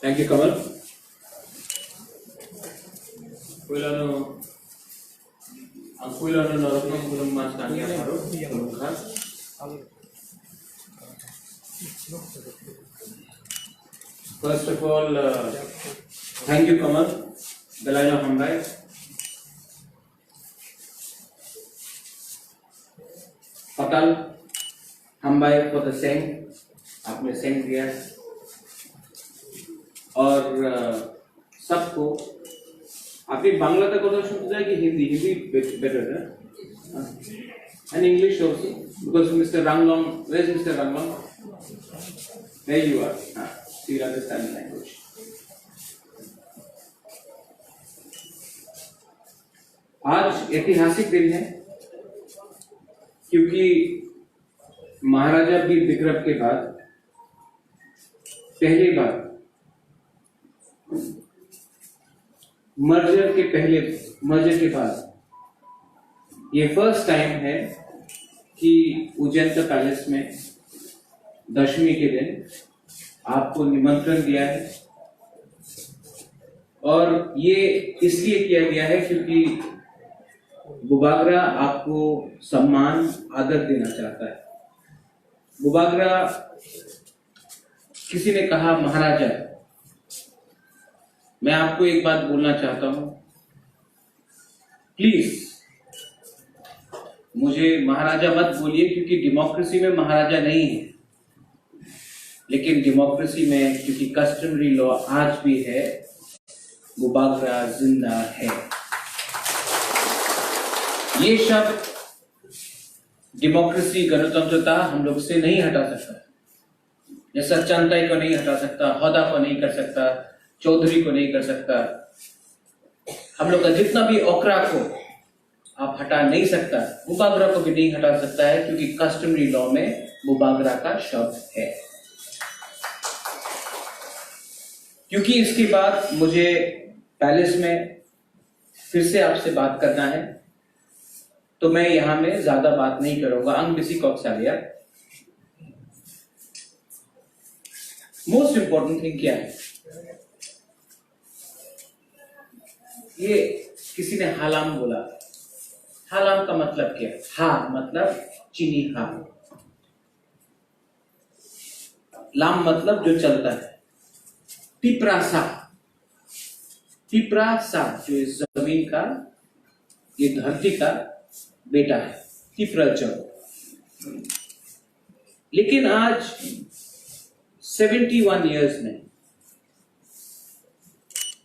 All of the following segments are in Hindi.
Thank you, Kamal. Ang kuilano narapang kulong mas kanya haro, kulong khas. First of all, thank you, Kamal, Dalaina Hambai. Pakal Hambai for the same, आपने सेंड किया और सबको आप बांग्ला तक কথা শুনতে চাই कि हिंदी better है and English also because Mr. Ranglong, where is Mr. Ranglong? There you are. So you understand the language. आज ऐतिहासिक दिन है क्योंकि महाराजा वीर विक्रम के बाद पहली बार मर्जर के बाद ये फर्स्ट टाइम है कि उज्जैन पैलेस में दशमी के दिन आपको निमंत्रण दिया है और ये इसलिए किया गया है क्योंकि बुबागरा आपको सम्मान आदर देना चाहता है। बुबागरा किसी ने कहा महाराजा, मैं आपको एक बात बोलना चाहता हूं, प्लीज मुझे महाराजा मत बोलिए क्योंकि डेमोक्रेसी में महाराजा नहीं है, लेकिन डेमोक्रेसी में क्योंकि कस्टमरी लॉ आज भी है, बुबागरा जिंदा है। ये शब्द डेमोक्रेसी गणतंत्रता हम लोग से नहीं हटा सकता, जैसा चंदाई को नहीं हटा सकता, होदा को नहीं कर सकता, चौधरी को नहीं कर सकता, हम लोग का जितना भी ओकरा को आप हटा नहीं सकता, बुबागरा को भी नहीं हटा सकता है क्योंकि कस्टमरी लॉ में बुबागरा का शब्द है। क्योंकि इसके बाद मुझे पैलेस में फिर से आपसे बात करना है तो मैं यहां में ज्यादा बात नहीं करूंगा। अंग बिसी कौशल्या मोस्ट इंपॉर्टेंट थिंग क्या है, ये किसी ने हालाम बोला, हालाम का मतलब क्या है? हा मतलब चीनी हा, लाम मतलब जो चलता है, तिपरासा जो इस जमीन का, ये धरती का बेटा है, तिपराचर। लेकिन आज 71 इयर्स में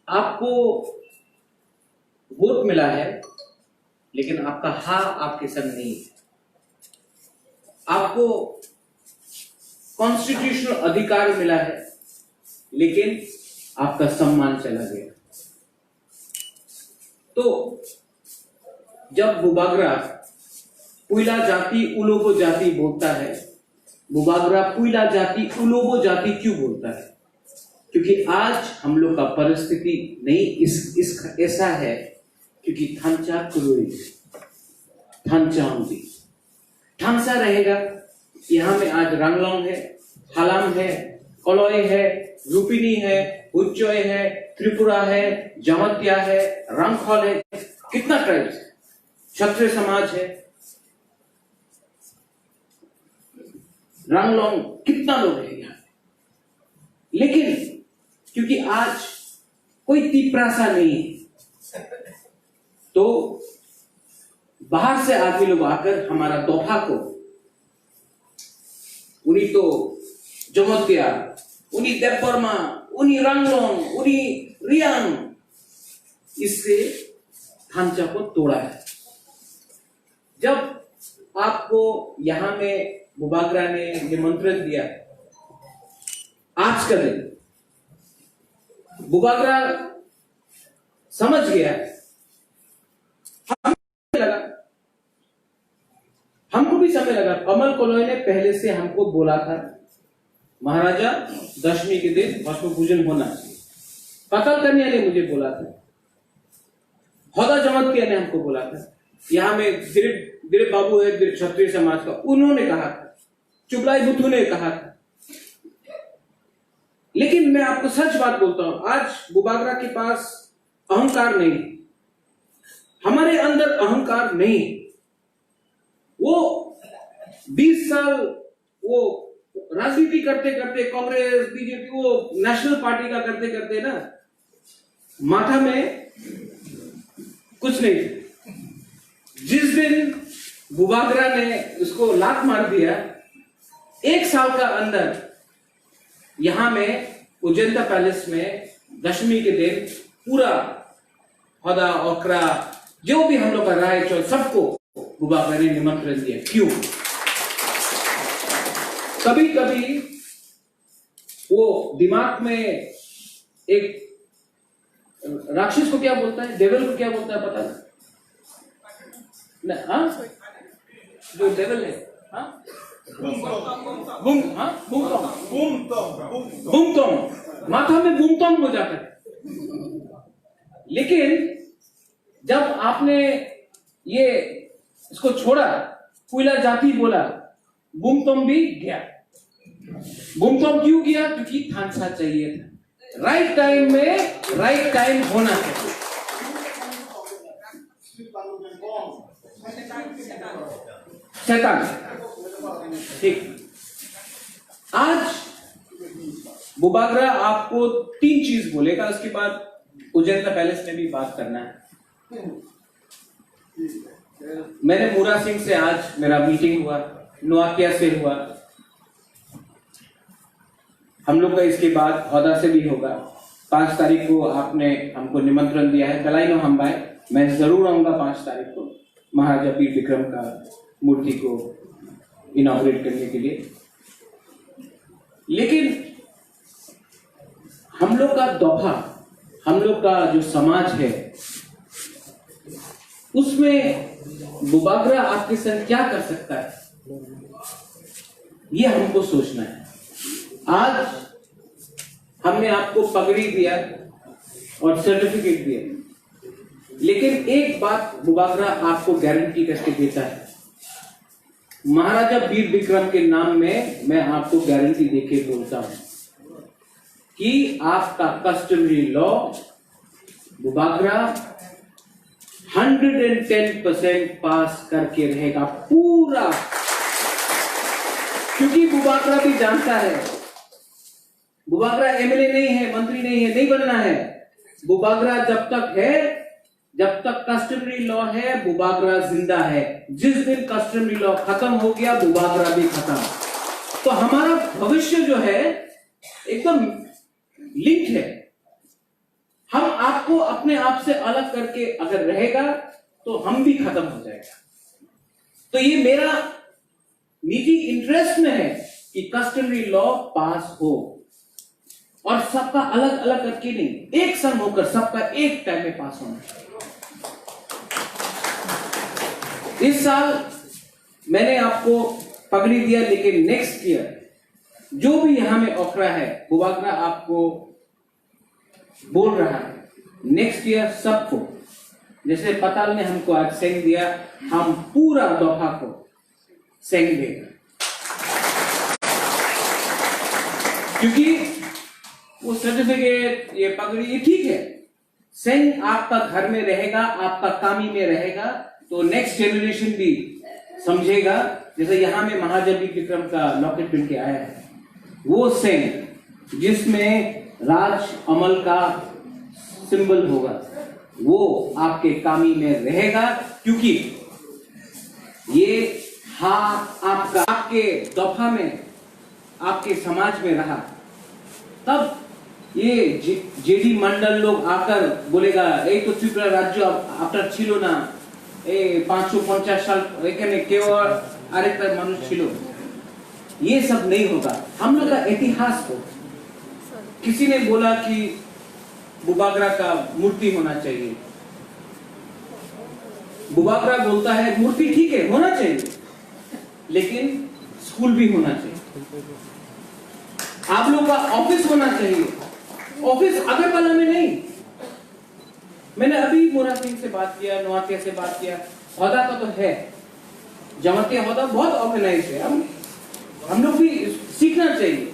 आपको वोट मिला है, लेकिन आपका हा आपके संग नहीं है। आपको कॉन्स्टिट्यूशनल अधिकार मिला है, लेकिन आपका सम्मान चला गया। तो जब बुबागरा पुइला जाति उलोबो जाति बोलता है, बुबागरा पुइला जाति उलोबो जाति क्यों बोलता है? क्योंकि आज हम लोग का परिस्थिति नहीं ऐसा है क्योंकि थांचा कुलोई थांचाऊंगी थांसा रहेगा। यहाँ में आज रंगलोंग है, हालाम है, कलोय है, रूपिनी है, उच्चोय है, त्रिपुरा है, जमत्या है, रंगखोल है, कितना ट्राइब्स है, क्षत्रिय समाज है, रंगलोंग कितना लोग है यहाँ। लेकिन क्योंकि आज कोई तिपरासा नहीं है तो बाहर से आदमी लोग आकर हमारा दोहा को, उन्हीं तो जमत्या, उन्हीं देवबर्मा, उन्हीं रंगलोंग, उन्हीं रियांग, इससे थांचा को तोड़ा है। जब आपको यहां में बुबागरा ने निमंत्रण दिया, आज का दिन बुबागरा समझ गया, हमको भी समय लगा। कमल कोलोय ने पहले से हमको बोला था महाराजा दशमी के दिन भस्म पूजन होना चाहिए। पकल कन्या ने मुझे बोला था, होदा जमत्या ने हमको बोला था, यहाँ में दिलीप बाबू है क्षत्रिय समाज का, उन्होंने कहा था, चुगलाई बुद्धू ने कहा था। लेकिन मैं आपको सच बात बोलता हूं, आज बुबागरा के पास अहंकार नहीं, हमारे अंदर अहंकार नहीं। वो 20 साल वो राजनीति करते करते, कांग्रेस बीजेपी वो नेशनल पार्टी का करते करते ना, माथा में कुछ नहीं। जिस दिन बुबागरा ने उसको लात मार दिया, 1 साल का अंदर यहां में उजेंता पैलेस में दशमी के दिन पूरा हौदा ओकरा जो भी हम लोग का राय चौल सबको बुबागरा ने निमंत्रण दिया। क्यों? कभी कभी वो दिमाग में एक राक्षस को क्या बोलता है, डेविल को क्या बोलता है पता नहीं? हाँ, जो डेविल है, हाँ, बूमतोंग, माथा में बूमतोंग हो जाता है। लेकिन जब आपने ये इसको छोड़ा, कुइला जाति बोला, बूमतोंग भी गया। बूमतोंग क्यों गया? क्योंकि थानसा चाहिए था। राइट टाइम में राइट टाइम होना चाहिए। शैतान, ठीक। आज बुबागरा आपको 3 चीज बोलेगा, उसके बाद उजेंता पैलेस में भी बात करना है। मैंने मूरा सिंह से आज मेरा मीटिंग हुआ, नोआकिया से हुआ, हम लोग का इसके बाद हौदा से भी होगा। 5 तारीख को आपने हमको निमंत्रण दिया है, गलाइनो हम्बाई, मैं जरूर आऊंगा 5 तारीख को महाराजा वीर विक्रम का मूर्ति को इनॉग्रेट करने के लिए। लेकिन हम लोग का दोहा, हम लोग का जो समाज है, उसमें बुबागरा आपके संग क्या कर सकता है, ये हमको सोचना है। आज हमने आपको पगड़ी दिया और सर्टिफिकेट दिया, लेकिन एक बात बुबागरा आपको गारंटी करके देता है, महाराजा वीर विक्रम के नाम में मैं आपको गारंटी देके बोलता हूं कि आपका कस्टमरी लॉ बुबागरा 110% पास करके रहेगा पूरा। क्योंकि बुबागरा भी जानता है, बुबागरा एमएलए नहीं है, मंत्री नहीं है, नहीं बनना है। बुबागरा जब तक है, जब तक कस्टमरी लॉ है, बुबागरा जिंदा है। जिस दिन कस्टमरी लॉ खत्म हो गया, बुबागरा भी खत्म। तो हमारा भविष्य जो है एकदम लिंक है। हम आपको अपने आप से अलग करके अगर रहेगा तो हम भी खत्म हो जाएगा। तो ये मेरा निजी इंटरेस्ट में है कि कस्टमरी लॉ पास हो, और सबका अलग अलग करके नहीं, एक संग होकर सबका एक टाइम में पास होना चाहिए। इस साल मैंने आपको पगड़ी दिया, लेकिन नेक्स्ट ईयर जो भी यहां में ओखरा है, बुबागरा आपको बोल रहा है, नेक्स्ट ईयर सबको, जैसे पताल ने हमको आज सेंग दिया, हम पूरा दोहा को सेंग देगा। क्योंकि वो सर्टिफिकेट, ये पगड़ी, ये ठीक है, सेंग आपका घर में रहेगा, आपका कामी में रहेगा, तो नेक्स्ट जनरेशन भी समझेगा। जैसे यहां में महाराजा वीर विक्रम का लॉकेट बन के आया है, वो सेंग जिसमें राज अमल का सिंबल होगा, वो आपके कामी में रहेगा। क्योंकि ये आपके दोफा में, आपके समाज में रहा, तब ये जेडी मंडल लोग आकर बोलेगा, এই তো ত্রিপুরা রাজ্য আপনার ছিল না, এই 550 साल এখানে কেউ আরেকটা মানুষ ছিল। ये सब नहीं होगा। हम लोग का इतिहास को, किसी ने बोला कि बुबागरा का मूर्ति होना चाहिए, बुबागरा बोलता है मूर्ति ठीक है होना चाहिए, लेकिन स्कूल भी होना चाहिए, आप लोग का ऑफिस होना चाहिए, ऑफिस अगरतला में नहीं। मैंने अभी मोरा सिंह से बात किया, नोआकिया से बात किया, हौदा का तो है, जमातिया हौदा बहुत ऑर्गेनाइज है, हम लोग भी सीखना चाहिए।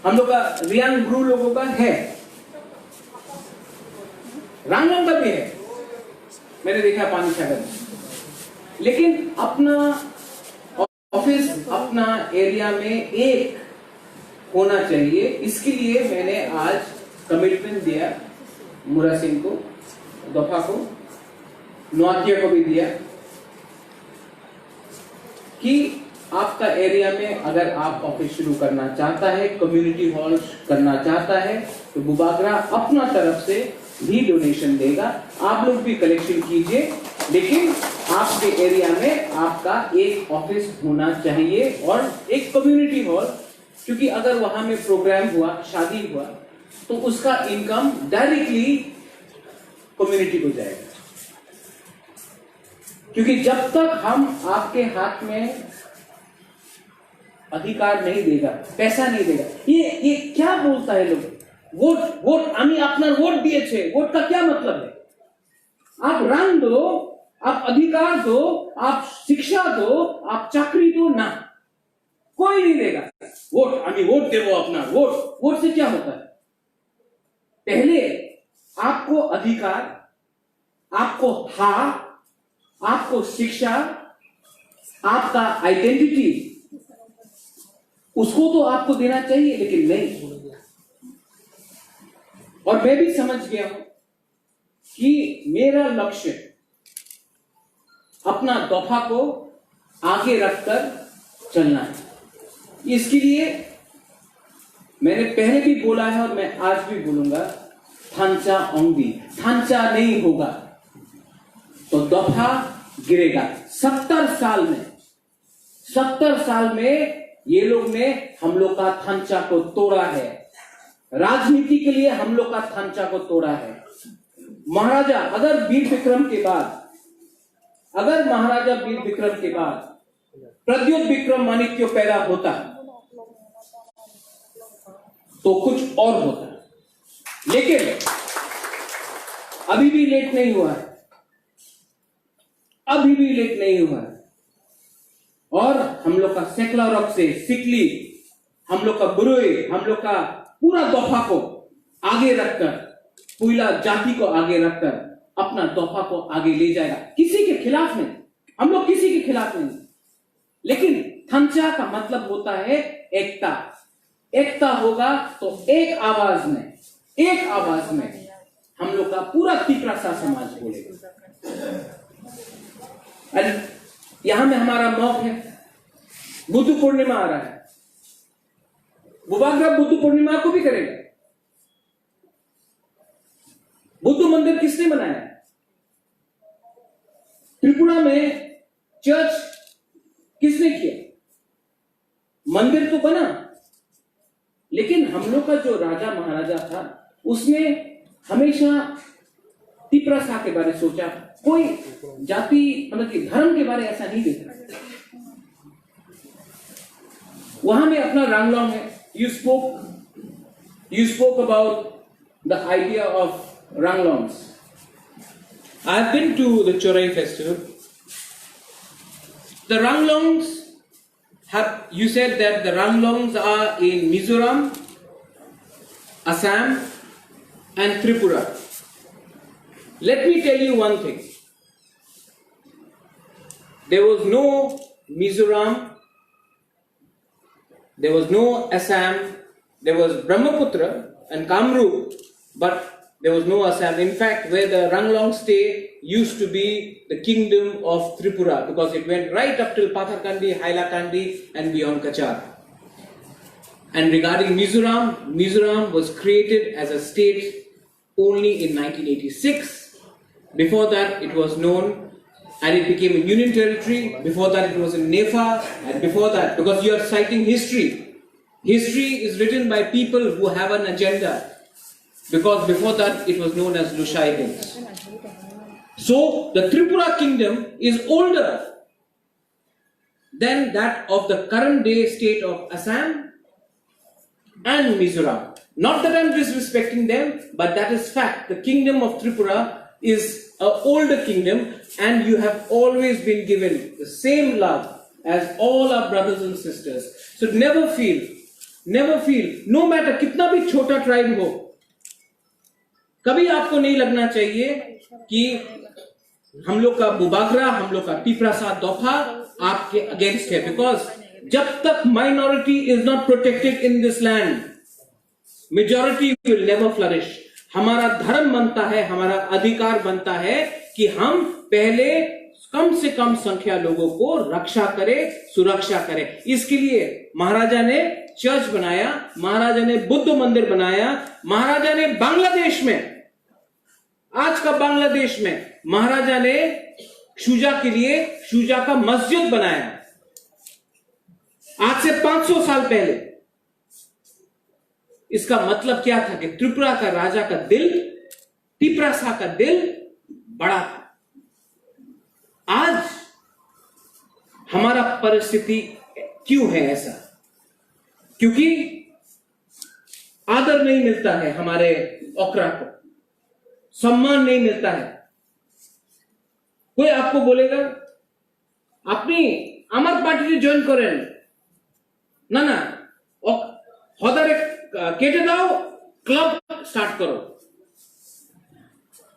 हम लोग का रियांग ब्रू लोगों का है, रांगलोंग का भी है, मैंने देखा पानी सागर में। लेकिन अपना ऑफिस अपना एरिया में एक होना चाहिए। इसके लिए मैंने आज कमिटमेंट दिया मुरा सिंह को, दफा को, नोआकिया को भी दिया कि आपका एरिया में अगर आप ऑफिस शुरू करना चाहता है, कम्युनिटी हॉल करना चाहता है, तो बुबागरा अपना तरफ से भी डोनेशन देगा। आप लोग भी कलेक्शन कीजिए, लेकिन आपके एरिया में आपका एक ऑफिस होना चाहिए और एक कम्युनिटी हॉल, क्योंकि अगर वहां में प्रोग्राम हुआ, शादी हुआ, तो उसका इनकम डायरेक्टली कम्युनिटी को जाएगा। क्योंकि जब तक हम आपके हाथ में अधिकार नहीं देगा, पैसा नहीं देगा, ये क्या बोलता है लोग, वोट आमी अपना वोट दिए छे, वोट का क्या मतलब है? आप रंग दो, आप अधिकार दो, आप शिक्षा दो, आप चाकरी दो ना, कोई नहीं देगा। वोट आमी वोट देवो अपना, वोट से क्या होता है? पहले आपको अधिकार, आपको हक, आपको शिक्षा, आपका आइडेंटिटी, उसको तो आपको देना चाहिए, लेकिन नहीं। और मैं भी समझ गया हूं कि मेरा लक्ष्य अपना दफा को आगे रखकर चलना है। इसके लिए मैंने पहले भी बोला है और मैं आज भी बोलूंगा, थांचा ओंगी, थांचा नहीं होगा तो दफा गिरेगा। 70 साल में ये लोग ने हम लोग का थांचा को तोड़ा है, राजनीति के लिए हम लोग का थांचा को तोड़ा है। महाराजा अगर वीर विक्रम के बाद, अगर महाराजा वीर विक्रम के बाद प्रद्युत विक्रम माणिक्य पैदा होता तो कुछ और होता, लेकिन अभी भी लेट नहीं हुआ है, अभी भी लेट नहीं हुआ है। और हम लोग का सेकला रॉक से सिकली, हम लोग का बुरुई, हम लोग का पूरा दफा को आगे रखकर, पुइला जाति को आगे रखकर अपना दफा को आगे ले जाएगा। किसी के खिलाफ नहीं, हम लोग किसी के खिलाफ नहीं, लेकिन थंचा का मतलब होता है एकता। एकता होगा तो एक आवाज में हम लोग का पूरा तिकरा सा समाज बोलेगा। यहां में हमारा मौक है, बुद्ध पूर्णिमा आ रहा है, बुबागरा बुद्ध पूर्णिमा को भी करेगा। बुद्ध मंदिर किसने बनाया? त्रिपुरा में चर्च किसने किया? मंदिर तो बना, लेकिन हम लोग का जो राजा महाराजा था उसने हमेशा तिपरासा के बारे में सोचा, कोई जाति मतलब कि धर्म के बारे ऐसा नहीं देखा। वहां में अपना रांगलोंग है। You spoke about the idea of ranglongs. I've been to the Chorai festival. The ranglongs you said that the ranglongs are in Mizoram, Assam and Tripura. Let me tell you one thing. There was no Mizoram, there was no Assam, there was Brahmaputra and Kamrup, but there was no Assam. In fact, where the Ranglong stay used to be the kingdom of Tripura, because it went right up till Patharkandi, Hailakandi and beyond Kachar. And regarding Mizoram, Mizoram was created as a state only in 1986. Before that it was known and it became a union territory. Before that it was in Nepal, and before that, because you are citing history, history is written by people who have an agenda, because before that it was known as Lushaidins. So the Tripura kingdom is older than that of the current day state of Assam and Mizoram. Not that I am disrespecting them, but that is fact. The kingdom of Tripura is an older kingdom, and you have always been given the same love as all our brothers and sisters. So never feel never feel, no matter कितना भी छोटा ट्राइब हो, कभी आपको नहीं लगना चाहिए कि हम लोग का बुबागरा, हम लोग का टिपरासा दोफा आपके अगेंस्ट है। बिकॉज जब तक minority is not protected in this land, majority will never flourish. हमारा धर्म बनता है, हमारा अधिकार बनता है कि हम पहले कम से कम संख्या लोगों को रक्षा करें, सुरक्षा करें। इसके लिए महाराजा ने चर्च बनाया, महाराजा ने बुद्ध मंदिर बनाया, महाराजा ने बांग्लादेश में, आज का बांग्लादेश में महाराजा ने शुजा के लिए शुजा का मस्जिद बनाया, आज से 500 साल पहले। इसका मतलब क्या था कि त्रिपुरा का राजा का दिल, टिपरासा का दिल बड़ा था। आज हमारा परिस्थिति क्यों है ऐसा? क्योंकि आदर नहीं मिलता है, हमारे ओकरा को सम्मान नहीं मिलता है। कोई आपको बोलेगा अपनी আমার পার্টিতে জয়েন করেন, না না হদারে কেটে দাও, क्लब स्टार्ट करो।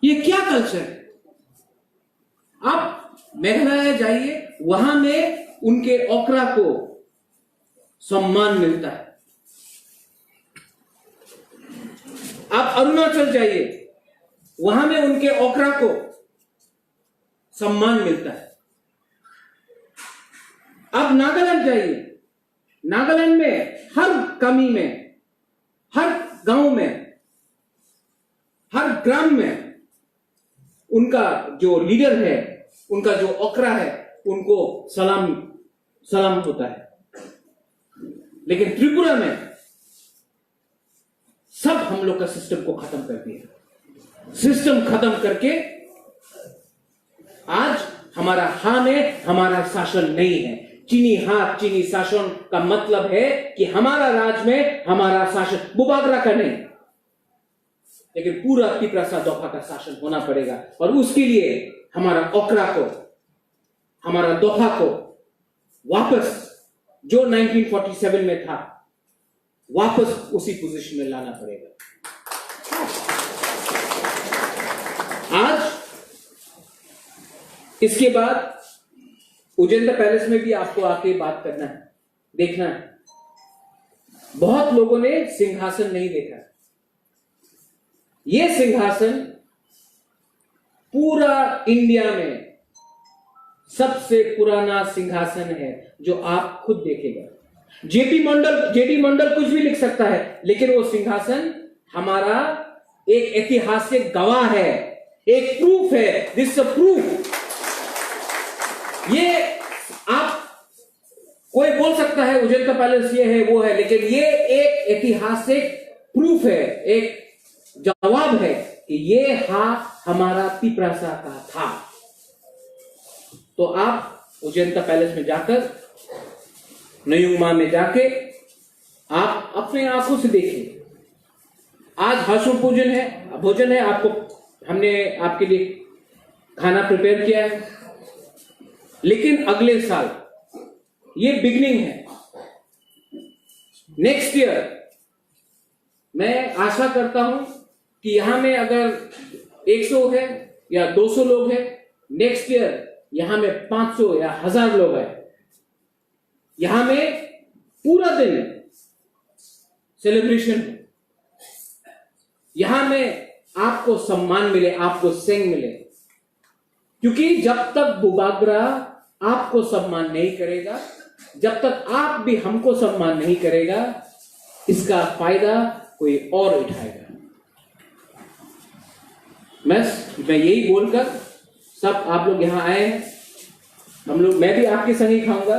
ये क्या कल्चर है? आप मेघालय जाइए, वहां में उनके ओकरा को सम्मान मिलता है। आप अरुणाचल जाइए, वहां में उनके ओकरा को सम्मान मिलता है। आप नागालैंड जाइए, नागालैंड में हर कमी में, हर गांव में, हर ग्राम में उनका जो लीडर है, उनका जो ओकरा है, उनको सलाम होता है। लेकिन त्रिपुरा में सब हम लोग का सिस्टम को खत्म कर दिया। सिस्टम खत्म करके आज हमारा हां में हमारा शासन नहीं है। चीनी हाथ, चीनी शासन का मतलब है कि हमारा राज में हमारा शासन बुबागरा का नहीं, लेकिन पूरा टिपरासा दोफा का शासन होना पड़ेगा। और उसके लिए हमारा ओकरा को, हमारा दोफा को वापस जो 1947 में था, वापस उसी पोजीशन में लाना पड़ेगा। आज इसके बाद उजेंद्र पैलेस में भी आपको आके बात करना है, देखना है। बहुत लोगों ने सिंहासन नहीं देखा। यह सिंहासन पूरा इंडिया में सबसे पुराना सिंहासन है, जो आप खुद देखेगा। जेडी मंडल कुछ भी लिख सकता है, लेकिन वो सिंहासन हमारा एक ऐतिहासिक गवाह है, एक प्रूफ है। This a proof. ये आप कोई बोल सकता है उजेंद्र पैलेस ये है, वो है, लेकिन ये एक ऐतिहासिक प्रूफ है, एक जवाब है कि ये हमारा टिपरासा का था। तो आप उजेंद्र पैलेस में जाकर, नयुमा में जाके आप अपने आंखों से देखिए। आज हर्षो भोजन है, आपको हमने आपके लिए खाना प्रिपेयर किया है। लेकिन अगले साल ये बिगनिंग है, नेक्स्ट ईयर मैं आशा करता हूं कि यहां में अगर 100 है या 200 लोग हैं, नेक्स्ट ईयर यहां में 500 या 1000 लोग हैं। यहां में पूरा दिन सेलिब्रेशन है। यहां में आपको सम्मान मिले, आपको सेंग मिले। क्योंकि जब तक बुबागरा आपको सम्मान नहीं करेगा, जब तक आप भी हमको सम्मान नहीं करेगा, इसका फायदा कोई और उठाएगा। मैं यही बोलकर सब आप लोग यहां आए हैं। मैं भी आपके संग ही खाऊंगा।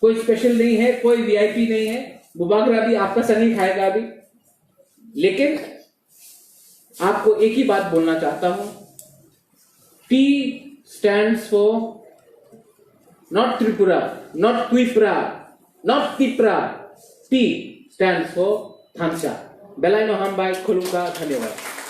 कोई स्पेशल नहीं है, कोई वीआईपी नहीं है। बुबागरा भी आपका संग ही खाएगा अभी। लेकिन आपको एक ही बात बोलना चाहता हूं। T stands for not Tripura, not Twipra, not Tipra. T stands for Thamsa. Belai no hambai khulunga. धन्यवाद।